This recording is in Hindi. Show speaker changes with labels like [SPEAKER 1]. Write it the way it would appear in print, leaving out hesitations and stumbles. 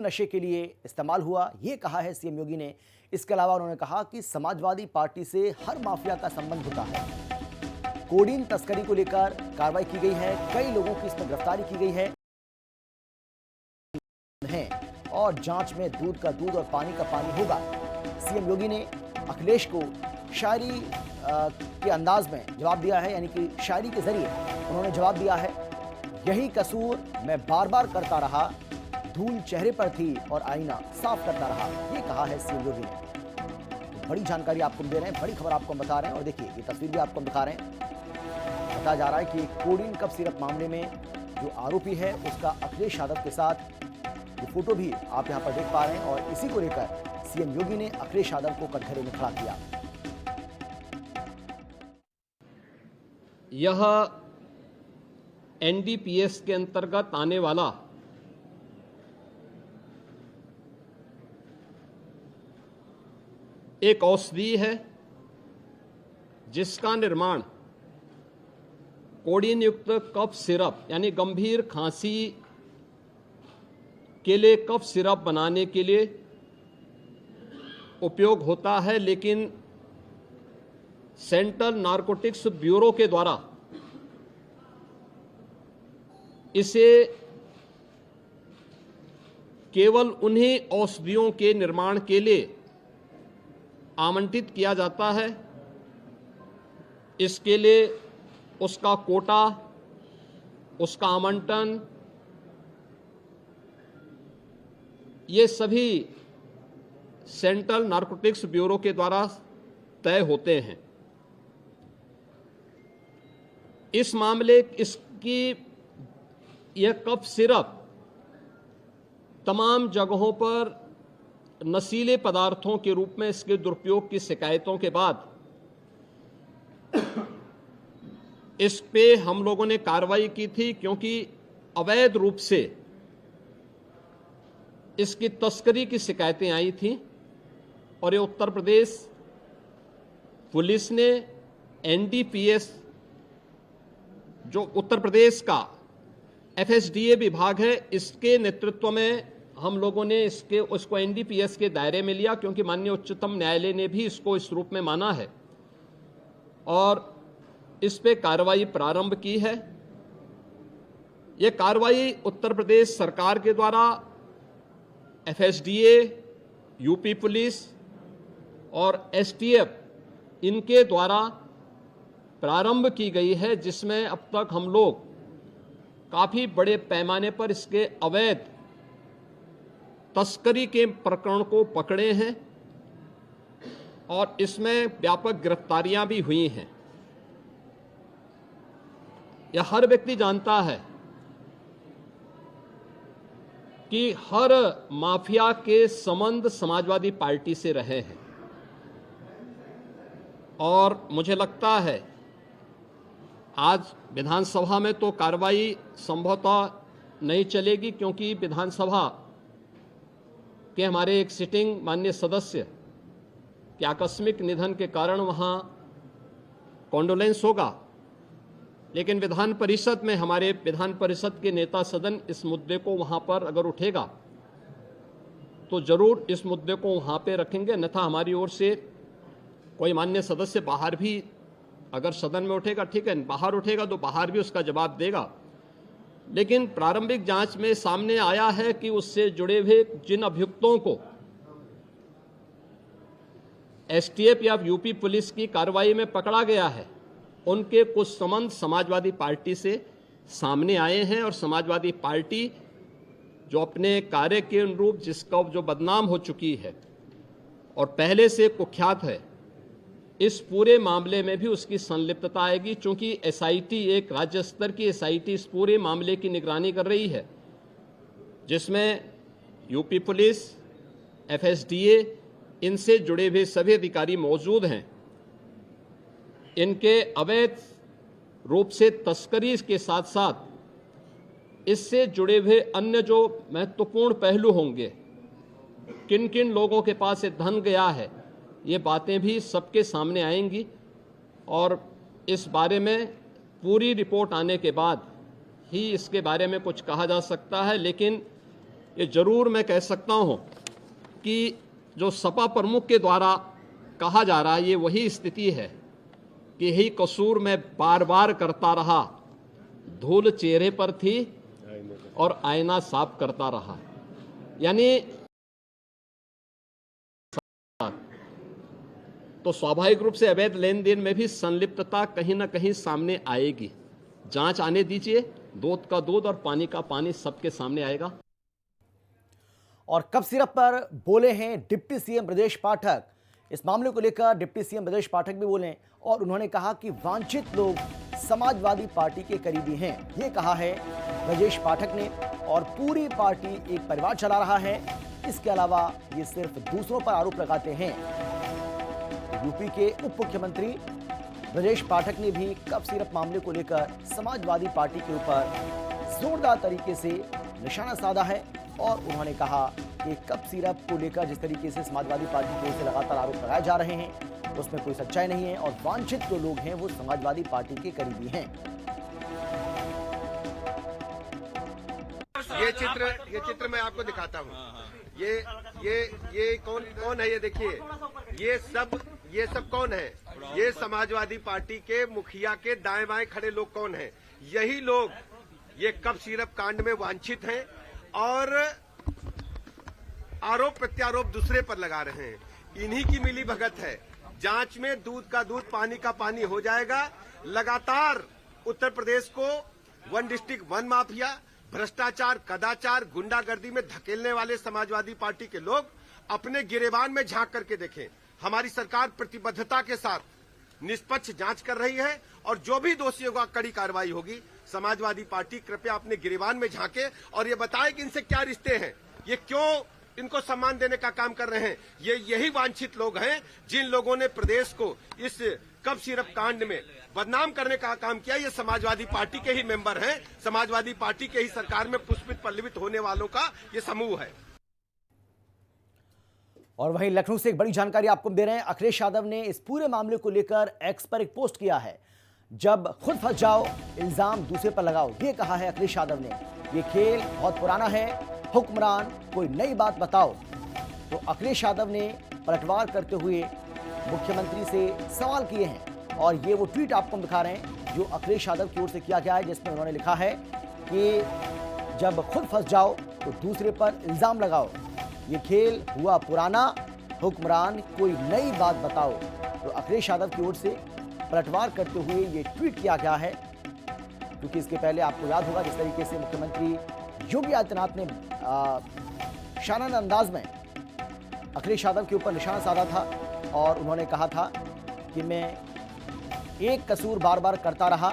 [SPEAKER 1] नशे के लिए इस्तेमाल हुआ, ये कहा है सीएम योगी ने। इसके अलावा उन्होंने कहा कि समाजवादी पार्टी से हर माफिया का संबंध होता है। कोडीन तस्करी को लेकर कार्रवाई की गई है, कई लोगों की इसमें गिरफ्तारी की गई है और जांच में दूध का दूध और पानी का पानी होगा। सीएम योगी ने अखिलेश को शायरी के अंदाज में जवाब दिया है, यानी कि शायरी के जरिए उन्होंने जवाब दिया है, यही कसूर मैं बार बार करता रहा, धूल चेहरे पर थी और आईना साफ करता रहा, ये कहा है सीएम योगी ने। तो बड़ी जानकारी आपको दे रहे हैं, बड़ी खबर आपको बता रहे हैं और देखिए ये तस्वीर भी आपको दिखा रहे हैं। बताया जा रहा है कि कोडीन कफ सिरप मामले में जो आरोपी है उसका अखिलेश यादव के साथ ये फोटो भी आप यहां पर देख पा रहे हैं और इसी को लेकर सीएम योगी ने अखिलेश यादव को कटघरे में खड़ा किया।
[SPEAKER 2] यह एनडीपीएस के अंतर्गत आने वाला एक औषधि है जिसका निर्माण कोडीन युक्त कफ सिरप यानी गंभीर खांसी के लिए कफ सिरप बनाने के लिए उपयोग होता है, लेकिन सेंट्रल नारकोटिक्स ब्यूरो के द्वारा इसे केवल उन्हीं औषधियों के निर्माण के लिए आवंटित किया जाता है। इसके लिए उसका कोटा, उसका आवंटन, ये सभी सेंट्रल नारकोटिक्स ब्यूरो के द्वारा तय होते हैं। इस मामले इसकी यह कफ सिरप तमाम जगहों पर नशीले पदार्थों के रूप में इसके दुरुपयोग की शिकायतों के बाद इस पे हम लोगों ने कार्रवाई की थी, क्योंकि अवैध रूप से इसकी तस्करी की शिकायतें आई थीं और ये उत्तर प्रदेश पुलिस ने एनडीपीएस जो उत्तर प्रदेश का एफएसडीए विभाग है, इसके नेतृत्व में हम लोगों ने उसको एनडीपीएस के दायरे में लिया, क्योंकि माननीय उच्चतम न्यायालय ने भी इसको इस रूप में माना है और इस पे कार्रवाई प्रारंभ की है। यह कार्रवाई उत्तर प्रदेश सरकार के द्वारा एफएसडीए, यूपी पुलिस और एसटीएफ इनके द्वारा प्रारंभ की गई है, जिसमें अब तक हम लोग काफी बड़े पैमाने पर इसके अवैध तस्करी के प्रकरण को पकड़े हैं और इसमें व्यापक गिरफ्तारियां भी हुई हैं। यह हर व्यक्ति जानता है कि हर माफिया के संबंध समाजवादी पार्टी से रहे हैं और मुझे लगता है आज विधानसभा में तो कार्रवाई संभवतः नहीं चलेगी, क्योंकि विधानसभा के हमारे एक सिटिंग माननीय सदस्य के आकस्मिक निधन के कारण वहां कॉन्डोलेंस होगा, लेकिन विधान परिषद में हमारे विधान परिषद के नेता सदन इस मुद्दे को वहां पर अगर उठेगा तो जरूर इस मुद्दे को वहां पे रखेंगे, अन्यथा हमारी ओर से कोई माननीय सदस्य बाहर भी अगर सदन में उठेगा ठीक है, बाहर उठेगा तो बाहर भी उसका जवाब देगा। लेकिन प्रारंभिक जांच में सामने आया है कि उससे जुड़े हुए जिन अभियुक्तों को एसटीएफ या यूपी पुलिस की कार्रवाई में पकड़ा गया है, उनके कुछ संबंध समाजवादी पार्टी से सामने आए हैं और समाजवादी पार्टी जो अपने कार्य के अनुरूप जिसका जो बदनाम हो चुकी है और पहले से कुख्यात है, इस पूरे मामले में भी उसकी संलिप्तता आएगी, चूंकि एसआईटी एक राज्य स्तर की एसआईटी इस पूरे मामले की निगरानी कर रही है, जिसमें यूपी पुलिस, एफएसडीए, इनसे जुड़े हुए सभी अधिकारी मौजूद हैं। इनके अवैध रूप से तस्करी के साथ साथ इससे जुड़े हुए अन्य जो महत्वपूर्ण पहलू होंगे, किन किन लोगों के पास ये धन गया है, ये बातें भी सबके सामने आएंगी और इस बारे में पूरी रिपोर्ट आने के बाद ही इसके बारे में कुछ कहा जा सकता है। लेकिन ये जरूर मैं कह सकता हूं कि जो सपा प्रमुख के द्वारा कहा जा रहा है ये वही स्थिति है कि यही कसूर मैं बार बार करता रहा, धूल चेहरे पर थी और आईना साफ करता रहा। यानी तो स्वाभाविक रूप से अवैध लेन देन में भी संलिप्तता कहीं ना कहीं सामने आएगी। जांच आने दीजिए, दूध का दूध और पानी का पानी सबके सामने आएगा।
[SPEAKER 1] और कप सिरप पर बोले हैं डिप्टी सीएम ब्रजेश पाठक। इस मामले को लेकर डिप्टी सीएम ब्रजेश पाठक भी बोले और उन्होंने कहा कि वांछित लोग समाजवादी पार्टी के करीबी हैं। ये कहा है ब्रजेश पाठक ने। और पूरी पार्टी एक परिवार चला रहा है। इसके अलावा ये सिर्फ दूसरों पर आरोप लगाते हैं। यूपी के उप मुख्यमंत्री ब्रजेश पाठक ने भी कप सिरप मामले को लेकर समाजवादी पार्टी के ऊपर जोरदार तरीके से निशाना साधा है। और उन्होंने कहा कि कप सिरप को लेकर जिस तरीके से समाजवादी पार्टी की ओर से लगातार आरोप लगाए जा रहे हैं उसमें कोई सच्चाई नहीं है और वांछित जो लोग हैं वो समाजवादी पार्टी के करीबी हैं।
[SPEAKER 3] ये चित्र मैं आपको दिखाता हूँ। ये कौन है? ये देखिए, ये सब कौन है? ये समाजवादी पार्टी के मुखिया के दाएं बाएं खड़े लोग कौन हैं? यही लोग ये कप सिरप कांड में वांछित हैं और आरोप प्रत्यारोप दूसरे पर लगा रहे हैं। इन्हीं की मिली भगत है। जांच में दूध का दूध पानी का पानी हो जाएगा। लगातार उत्तर प्रदेश को वन डिस्ट्रिक्ट वन माफिया, भ्रष्टाचार, कदाचार, गुंडागर्दी में धकेलने वाले समाजवादी पार्टी के लोग अपने गिरेबान में झांक करके देखें। हमारी सरकार प्रतिबद्धता के साथ निष्पक्ष जांच कर रही है और जो भी दोषियों का कड़ी कार्रवाई होगी। समाजवादी पार्टी कृपया अपने गिरेबान में झांके और ये बताए कि इनसे क्या रिश्ते हैं, ये क्यों इनको सम्मान देने का काम कर रहे हैं। ये यही वांछित लोग हैं जिन लोगों ने प्रदेश को इस कप सिरप कांड में बदनाम करने का काम किया। ये समाजवादी पार्टी के ही मेंबर हैं। समाजवादी पार्टी के ही सरकार में पुष्पित पल्लवित होने वालों का ये समूह है।
[SPEAKER 1] और वहीं लखनऊ से एक बड़ी जानकारी आपको दे रहे हैं। अखिलेश यादव ने इस पूरे मामले को लेकर एक्स पर एक पोस्ट किया है। जब खुद फंस जाओ इल्जाम दूसरे पर लगाओ, ये कहा है अखिलेश यादव ने। ये खेल बहुत पुराना है, हुक्मरान कोई नई बात बताओ। तो अखिलेश यादव ने पलटवार करते हुए मुख्यमंत्री से सवाल किए हैं और ये वो ट्वीट आपको दिखा रहे हैं जो अखिलेश यादव की ओर से किया गया है, जिसमें उन्होंने लिखा है कि जब खुद फंस जाओ तो दूसरे पर इल्जाम लगाओ। ये खेल हुआ पुराना, हुक्मरान कोई नई बात बताओ। तो अखिलेश यादव की ओर से पलटवार करते हुए ये ट्वीट किया गया है। क्योंकि इसके पहले आपको याद होगा जिस तरीके से मुख्यमंत्री योगी आदित्यनाथ ने शानदार अंदाज में अखिलेश यादव के ऊपर निशाना साधा था और उन्होंने कहा था कि मैं एक कसूर बार बार करता रहा,